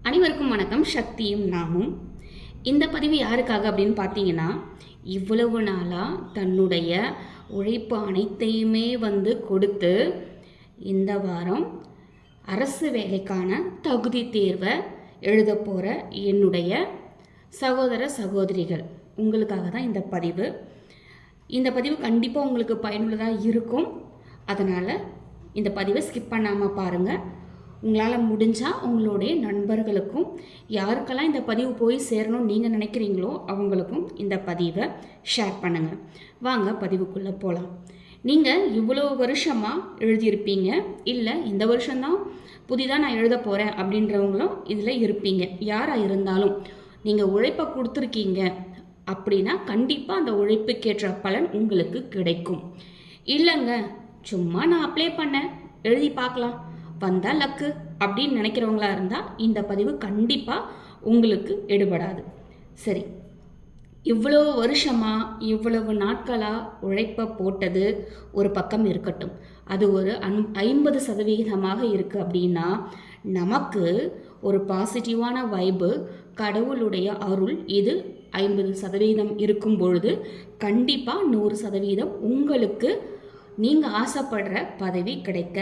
அனைவருக்கும் வணக்கம். சக்தியும் நாமும். இந்த பதிவு யாருக்காக அப்படின்னு பார்த்தீங்கன்னா, இவ்வளவு நாளாக தன்னுடைய உழைப்பு அனைத்தையுமே கொடுத்து இந்த வாரம் அரசு வேலைக்கான தகுதி தேர்வை எழுத போகிற என்னுடைய சகோதர சகோதரிகள் உங்களுக்காக தான் இந்த பதிவு. இந்த பதிவு கண்டிப்பாக உங்களுக்கு பயனுள்ளதாக இருக்கும். அதனால் இந்த பதிவை ஸ்கிப் பண்ணாமல் பாருங்கள். உங்களால் முடிஞ்சால் உங்களுடைய நண்பர்களுக்கும் யாருக்கெல்லாம் இந்த பதிவு போய் சேரணும்னு நீங்கள் நினைக்கிறீங்களோ அவங்களுக்கும் இந்த பதிவை ஷேர் பண்ணுங்கள். வாங்க பதிவுக்குள்ளே போகலாம். நீங்கள் இவ்வளோ வருஷமாக எழுதியிருப்பீங்க, இல்லை இந்த வருஷம்தான் புதிதாக நான் எழுத போகிறேன் அப்படின்றவங்களும் இதில் இருப்பீங்க. யாராக இருந்தாலும் நீங்கள் உழைப்பை கொடுத்துருக்கீங்க அப்படின்னா கண்டிப்பாக அந்த உழைப்புக்கேற்ற பலன் உங்களுக்கு கிடைக்கும். இல்லைங்க, சும்மா நான் அப்ளை பண்ணேன், எழுதி பார்க்கலாம், வந்தால் லக்கு அப்படின்னு நினைக்கிறவங்களா இருந்தால் இந்த பதிவு கண்டிப்பாக உங்களுக்கு எடுபடாது. சரி, இவ்வளோ வருஷமாக இவ்வளவு நாட்களாக உழைப்பை போட்டது ஒரு பக்கம் இருக்கட்டும். அது ஒரு 50% இருக்குது அப்படின்னா நமக்கு ஒரு பாசிட்டிவான வைபு, கடவுளுடைய அருள் இது 50% இருக்கும் பொழுது கண்டிப்பாக 100% உங்களுக்கு நீங்கள் ஆசைப்படுற பதவி கிடைக்க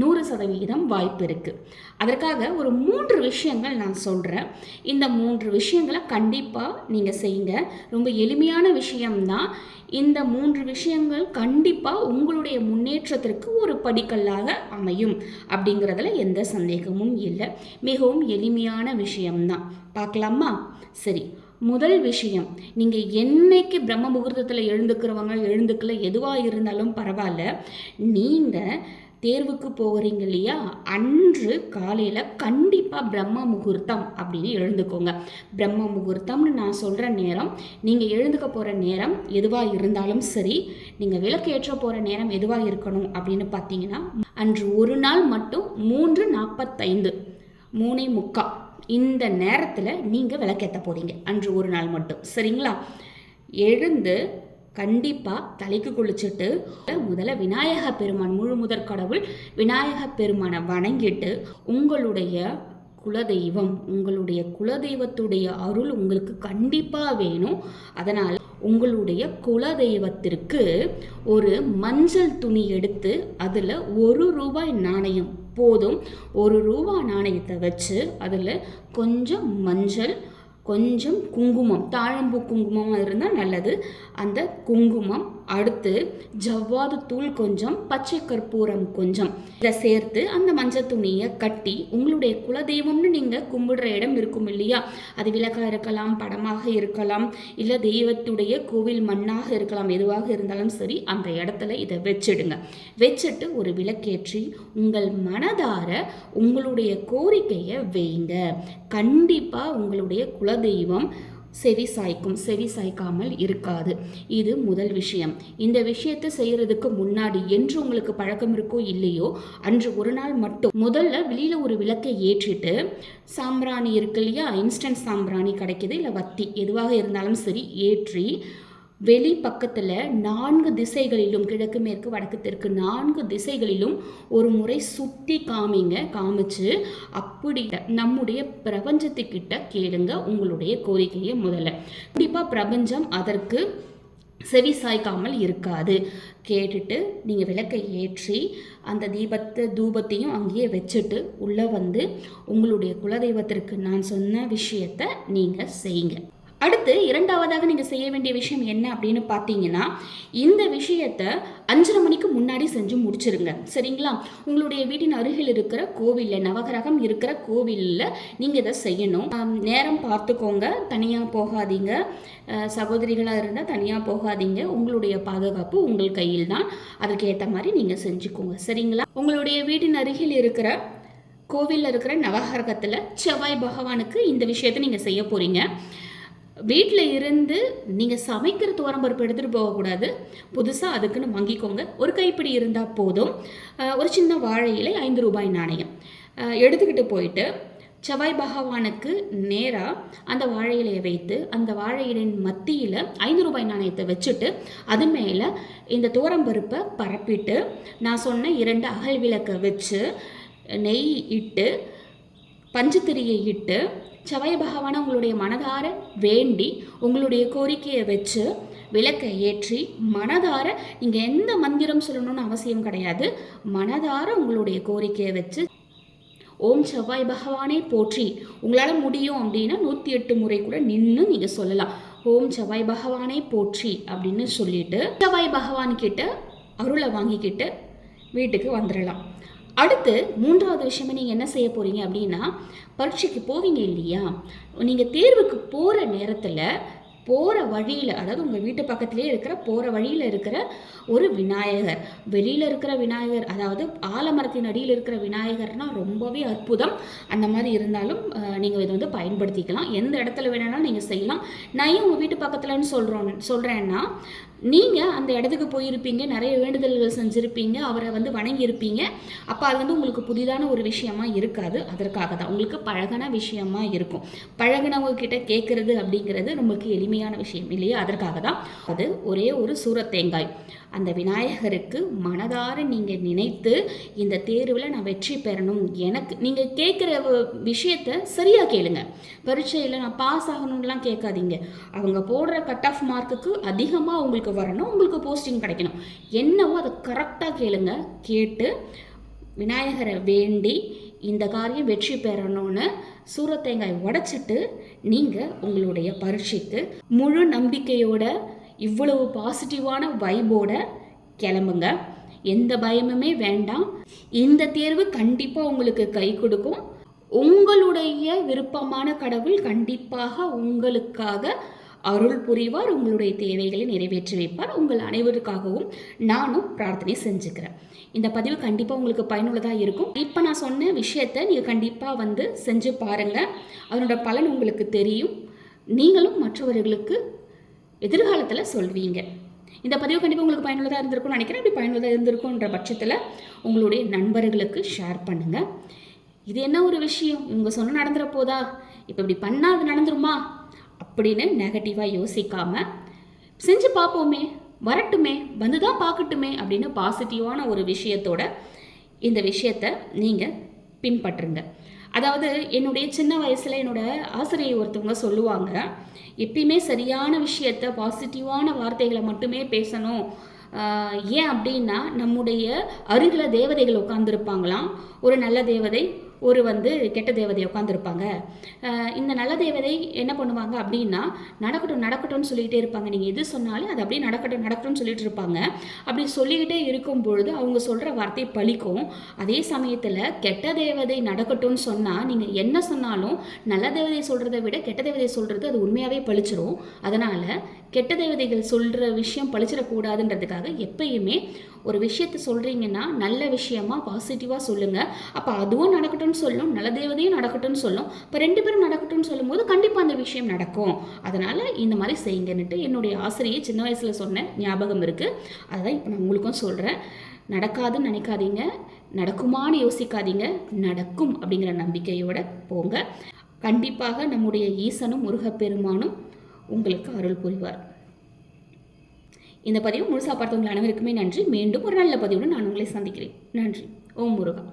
100% வாய்ப்பு இருக்குது. அதற்காக ஒரு 3 விஷயங்கள் நான் சொல்கிறேன். இந்த 3 விஷயங்களை கண்டிப்பாக நீங்கள் செய்யுங்க. ரொம்ப எளிமையான விஷயம்தான். இந்த 3 விஷயங்கள் கண்டிப்பாக உங்களுடைய முன்னேற்றத்திற்கு ஒரு படிக்கல்லாக அமையும் அப்படிங்கிறதுல எந்த சந்தேகமும் இல்லை. மிகவும் எளிமையான விஷயம்தான். பார்க்கலாமா? சரி, முதல் விஷயம், நீங்கள் என்னைக்கு பிரம்ம முகூர்த்தத்தில் எழுந்துக்கல எதுவாக இருந்தாலும் பரவாயில்ல, நீங்கள் தேர்வுக்கு போகிறீங்க இல்லையா, அன்று காலையில் கண்டிப்பாக பிரம்ம முகூர்த்தம் அப்படின்னு எழுந்துக்கோங்க. பிரம்ம முகூர்த்தம்னு நான் சொல்கிற நேரம், நீங்கள் எழுந்துக்க போகிற நேரம் எதுவாக இருந்தாலும் சரி, நீங்கள் விளக்கு ஏற்ற போகிற நேரம் எதுவாக இருக்கணும் அப்படின்னு பார்த்தீங்கன்னா, அன்று ஒரு நாள் மட்டும் 3:45 3:45 இந்த நேரத்தில் நீங்கள் விளக்கேற்ற போகிறீங்க. அன்று ஒரு நாள் மட்டும், சரிங்களா? எழுந்து கண்டிப்பாக தலைக்கு குளிச்சுட்டு முதல்ல விநாயக பெருமான், முழு முதற் கடவுள் விநாயக பெருமானை வணங்கிட்டு உங்களுடைய குலதெய்வம், உங்களுடைய குலதெய்வத்துடைய அருள் உங்களுக்கு கண்டிப்பாக வேணும். அதனால் உங்களுடைய குலதெய்வத்திற்கு ஒரு மஞ்சள் துணி எடுத்து அதில் ₹1 நாணயம் போதும், ₹1 நாணயத்தை வச்சு அதில் கொஞ்சம் மஞ்சள், கொஞ்சம் குங்குமம், தாழம்பூ குங்குமமாக இருந்தால் நல்லது, அந்த குங்குமம், அடுத்து ஜவ்வாது தூள் கொஞ்சம், பச்சை கற்பூரம் கொஞ்சம், இதை சேர்த்து அந்த மஞ்சள் துணியை கட்டி உங்களுடைய குலதெய்வம்னு நீங்கள் கும்பிடுற இடம் இருக்கும் இல்லையா, அது விளக்காக இருக்கலாம், படமாக இருக்கலாம், இல்லை தெய்வத்துடைய கோவில் மண்ணாக இருக்கலாம், எதுவாக இருந்தாலும் சரி, அந்த இடத்துல இதை வச்சிடுங்க. வச்சுட்டு ஒரு விளக்கேற்றி உங்கள் மனதார உங்களுடைய கோரிக்கையை வைங்க. கண்டிப்பாக உங்களுடைய குலதெய்வம் செவி சாய்க்கும், செவி சாய்க்காமல் இருக்காது. இது முதல் விஷயம். இந்த விஷயத்தை செய்யறதுக்கு முன்னாடி, என்று உங்களுக்கு பழக்கம் இருக்கோ இல்லையோ, அன்று ஒரு நாள் மட்டும் முதல்ல வெளியில் ஒரு விளக்கை ஏற்றிட்டு, சாம்பிராணி இருக்கு இல்லையா, இன்ஸ்டன்ட் சாம்பிராணி கிடைக்கிது, இல்லை வத்தி எதுவாக இருந்தாலும் சரி, ஏற்றி வெளி பக்கத்தில் 4 திசைகளிலும், கிழக்கு மேற்கு வடக்கு தெற்கு 4 திசைகளிலும் ஒரு முறை சுற்றி காமிச்சு அப்படி நம்முடைய பிரபஞ்சத்துக்கிட்ட கேளுங்க உங்களுடைய கோரிக்கையை. முதல்ல கண்டிப்பாக பிரபஞ்சம் அதற்கு செவி சாய்க்காமல் இருக்காது. கேட்டுட்டு நீங்கள் விளக்கை ஏற்றி அந்த தூபத்தையும் அங்கேயே வச்சுட்டு உள்ளே உங்களுடைய குலதெய்வத்திற்கு நான் சொன்ன விஷயத்தை நீங்கள் செய்யுங்க. அடுத்து இரண்டாவதாக நீங்கள் செய்ய வேண்டிய விஷயம் என்ன அப்படின்னு பார்த்தீங்கன்னா, இந்த விஷயத்தை 5:30 மணிக்கு முன்னாடி செஞ்சு முடிச்சிருங்க, சரிங்களா? உங்களுடைய வீட்டின் அருகில் இருக்கிற கோவிலில், நவகிரகம் இருக்கிற கோவிலில் நீங்கள் இதை செய்யணும். நேரம் பார்த்துக்கோங்க, தனியாக போகாதீங்க. சகோதரிகளாக இருந்தால் தனியாக போகாதீங்க. உங்களுடைய பாதுகாப்பு உங்கள் கையில் தான். அதுக்கு ஏற்ற மாதிரி நீங்கள் செஞ்சுக்கோங்க, சரிங்களா? உங்களுடைய வீட்டின் அருகில் இருக்கிற கோவிலில் இருக்கிற நவகிரகத்தில் செவ்வாய் பகவானுக்கு இந்த விஷயத்தை நீங்கள் செய்ய போகிறீங்க. வீட்டில் இருந்து நீங்கள் சமைக்கிற துவரம்பருப்பு எடுத்துகிட்டு போகக்கூடாது. புதுசாக அதுக்குன்னு வாங்கிக்கோங்க. ஒரு கைப்பிடி இருந்தால் போதும். ஒரு சின்ன வாழை இலை, ₹5 நாணயம் எடுத்துக்கிட்டு போயிட்டு செவ்வாய் பகவானுக்கு நேராக அந்த வாழை இலையை வைத்து, அந்த வாழை இலையின் மத்தியில் ₹5 நாணயத்தை வச்சுட்டு அது மேலே இந்த துவரம்பருப்பை பரப்பிட்டு நான் சொன்ன 2 அகல் விளக்கை வச்சு நெய் இட்டு பஞ்சுத்திரியை இட்டு செவ்வாய் பகவானை உங்களுடைய மனதார வேண்டி உங்களுடைய கோரிக்கையை வச்சு விளக்கை ஏற்றி மனதார நீங்கள் எந்த மந்திரம் சொல்லணும்னு அவசியம் கிடையாது. மனதார உங்களுடைய கோரிக்கையை வச்சு ஓம் செவ்வாய் பகவானே போற்றி, உங்களால் முடியும் அப்படின்னா 108 முறை கூட நின்று நீங்கள் சொல்லலாம். ஓம் செவ்வாய் பகவானே போற்றி அப்படின்னு சொல்லிட்டு செவ்வாய் பகவான் கிட்ட அருளை வாங்கிக்கிட்டு வீட்டுக்கு வந்துடலாம். அடுத்து 3வது விஷயமே நீங்கள் என்ன செய்ய போகிறீங்க அப்படின்னா, பரீட்சைக்கு போவீங்க இல்லையா, நீங்கள் தேர்வுக்கு போகிற நேரத்தில் போகிற வழியில், அதாவது உங்கள் வீட்டு பக்கத்துலேயே இருக்கிற போகிற வழியில் இருக்கிற ஒரு விநாயகர், வெளியில் இருக்கிற விநாயகர், அதாவது ஆலமரத்தின் அடியில் இருக்கிற விநாயகர்னால் ரொம்பவே அற்புதம். அந்த மாதிரி இருந்தாலும் நீங்கள் இதை பயன்படுத்திக்கலாம். எந்த இடத்துல வேணாலும் நீங்கள் செய்யலாம். நான் ஏன் உங்கள் வீட்டு பக்கத்துலன்னு சொல்கிறேன்னா, நீங்கள் அந்த இடத்துக்கு போயிருப்பீங்க, நிறைய வேண்டுதல்கள் செஞ்சுருப்பீங்க, அவரை வணங்கியிருப்பீங்க. அப்போ அது உங்களுக்கு புதிதான ஒரு விஷயமா இருக்காது. அதற்காக தான் உங்களுக்கு பழகின விஷயமா இருக்கும். பழகினவங்க கிட்ட கேட்குறது அப்படிங்கிறது நமக்கு எளிமையான விஷயம் இல்லையா? அதற்காக தான். அது ஒரே ஒரு சூரத்தேங்காய் அந்த விநாயகருக்கு மனதார நீங்கள் நினைத்து, இந்த தேர்வில் நான் வெற்றி பெறணும், எனக்கு நீங்கள் கேட்குற விஷயத்த சரியாக கேளுங்க. பரீட்சையில் நான் பாஸ் ஆகணும்லாம் கேட்காதீங்க. அவங்க போடுற கட் ஆஃப் மார்க்குக்கு அதிகமாக உங்களுக்கு வரணும், உங்களுக்கு போஸ்டிங் கிடைக்கணும். என்னவோ அதை கரெக்டாக கேளுங்க. கேட்டு விநாயகரை வேண்டி இந்த காரியம் வெற்றி பெறணும்னு சூரத்தேங்காய் உடைச்சிட்டு நீங்கள் உங்களுடைய பரீட்சைக்கு முழு நம்பிக்கையோட, இவ்வளவு பாசிட்டிவான வைபோட கிளம்புங்க. எந்த பயமுமே வேண்டாம். இந்த தேர்வு கண்டிப்பாக உங்களுக்கு கை கொடுக்கும். உங்களுடைய விருப்பமான கடவுள் கண்டிப்பாக உங்களுக்காக அருள் புரிவார், உங்களுடைய தேவைகளை நிறைவேற்றி வைப்பார். உங்கள் அனைவருக்காகவும் நானும் பிரார்த்தனை செஞ்சுக்கிறேன். இந்த பதிவு கண்டிப்பாக உங்களுக்கு பயனுள்ளதாக இருக்கும். இப்போ நான் சொன்ன விஷயத்தை நீங்கள் கண்டிப்பாக செஞ்சு பாருங்கள். அதனோட பலன் உங்களுக்கு தெரியும். நீங்களும் மற்றவர்களுக்கு எதிர்காலத்தில் சொல்வீங்க. இந்த பதிவு கண்டிப்பாக உங்களுக்கு பயனுள்ளதாக இருந்திருக்கும்னு நினைக்கிறேன். இப்படி பயனுள்ளதாக இருந்திருக்குன்ற பட்சத்தில் உங்களுடைய நண்பர்களுக்கு ஷேர் பண்ணுங்கள். இது என்ன ஒரு விஷயம், இவங்க சொன்ன நடந்துற போதா, இப்போ இப்படி பண்ணால் அது நடந்துருமா அப்படின்னு நெகட்டிவாக யோசிக்காமல் செஞ்சு பார்ப்போமே, வரட்டுமே, வந்து தான் பார்க்கட்டுமே அப்படின்னு பாசிட்டிவான ஒரு விஷயத்தோட இந்த விஷயத்தை நீங்கள் பின்பற்றுங்க. அதாவது என்னுடைய சின்ன வயசில் என்னோடய ஆசிரியை ஒருத்தவங்க சொல்லுவாங்க, எப்பயுமே சரியான விஷயத்தை பாசிட்டிவான வார்த்தைகளை மட்டுமே பேசணும். ஏன் அப்படின்னா, நம்முடைய அருகில் தேவதைகள் உட்காந்துருப்பாங்களாம். ஒரு நல்ல தேவதை, ஒரு கெட்ட தேவதை உட்காந்துருப்பாங்க. இந்த நல்ல தேவதை என்ன பண்ணுவாங்க அப்படின்னா, நடக்கட்டும் நடக்கட்டும்னு சொல்லிகிட்டே இருப்பாங்க. நீங்கள் எது சொன்னாலும் அது அப்படியே நடக்கட்டும் நடக்கட்டும்னு சொல்லிட்டு இருப்பாங்க. அப்படி சொல்லிக்கிட்டே இருக்கும் பொழுது அவங்க சொல்கிற வார்த்தை பலிக்கும். அதே சமயத்தில் கெட்ட தேவதை நடக்கட்டும்னு சொன்னால் நீங்கள் என்ன சொன்னாலும் நல்ல தேவதை சொல்கிறத விட கெட்ட தேவதை சொல்கிறது அது உண்மையாகவே பழிச்சிரும். அதனால் கெட்ட தேவதைகள் சொல்கிற விஷயம் பழிச்சிடக்கூடாதுன்றதுக்காக எப்பயுமே ஒரு விஷயத்தை சொல்கிறீங்கன்னா நல்ல விஷயமா பாசிட்டிவாக சொல்லுங்கள். அப்போ அதுவும் நடக்கட்டும்னு சொல்லும், நல்ல தேவதையும் நடக்கட்டும்னு சொல்லும். இப்போ 2 பேரும் நடக்கட்டும்னு சொல்லும்போது கண்டிப்பாக அந்த விஷயம் நடக்கும். அதனால் இந்த மாதிரி செய்யுங்கன்னுட்டு என்னுடைய ஆசிரியை சின்ன வயசில் சொன்ன ஞாபகம் இருக்குது. அதுதான் இப்போ நான் உங்களுக்கும் சொல்கிறேன். நடக்காதுன்னு நினைக்காதீங்க, நடக்குமான்னு யோசிக்காதீங்க, நடக்கும் அப்படிங்கிற நம்பிக்கையோடு போங்க. கண்டிப்பாக நம்முடைய ஈசனும் முருகப்பெருமானும் உங்களுக்கு அருள் புரிவார். இந்த பதிவு முழுசாக பார்த்தவங்க அனைவருக்குமே நன்றி. மீண்டும் ஒரு நல்ல பதிவுடன் நான் உங்களை சந்திக்கிறேன். நன்றி. ஓம் முருகா.